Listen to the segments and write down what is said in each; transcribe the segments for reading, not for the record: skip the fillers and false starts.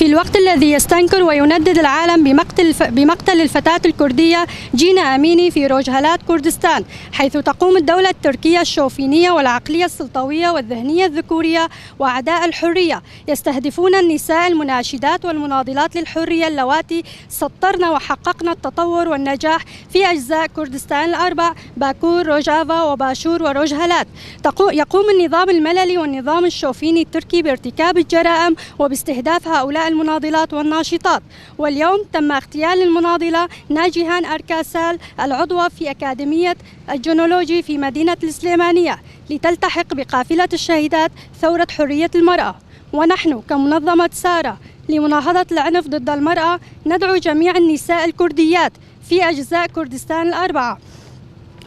في الوقت الذي يستنكر ويندد العالم بمقتل الفتاة الكردية جينا أميني في روجهلات كردستان، حيث تقوم الدولة التركية الشوفينية والعقلية السلطوية والذهنية الذكورية وأعداء الحرية يستهدفون النساء المناشدات والمناضلات للحرية اللواتي سطرن وحققن التطور والنجاح في أجزاء كردستان الأربع: باكور، روجافا، وباشور، وروجهلات. يقوم النظام المللي والنظام الشوفيني التركي بارتكاب الجرائم وباستهداف هؤلاء المناضلات والناشطات. واليوم تم اغتيال المناضلة ناجيهان أركاسال العضوة في أكاديمية الجنولوجي في مدينة السليمانية لتلتحق بقافلة الشهيدات ثورة حرية المرأة. ونحن كمنظمة سارة لمناهضة العنف ضد المرأة ندعو جميع النساء الكرديات في أجزاء كردستان الأربعة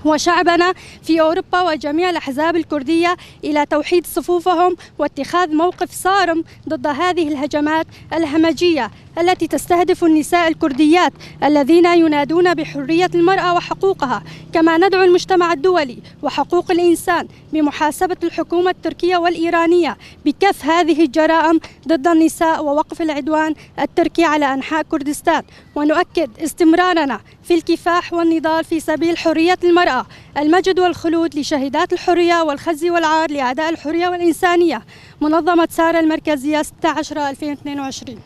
وشعبنا في أوروبا وجميع الأحزاب الكردية إلى توحيد صفوفهم واتخاذ موقف صارم ضد هذه الهجمات الهمجية التي تستهدف النساء الكرديات الذين ينادون بحرية المرأة وحقوقها. كما ندعو المجتمع الدولي وحقوق الإنسان بمحاسبة الحكومة التركية والإيرانية بكف هذه الجرائم ضد النساء ووقف العدوان التركي على أنحاء كردستان. ونؤكد استمرارنا في الكفاح والنضال في سبيل حرية المرأة، المجد والخلود لشهيدات الحرية، والخزي والعار لأعداء الحرية والإنسانية. منظمة سارة المركزية 16/2022.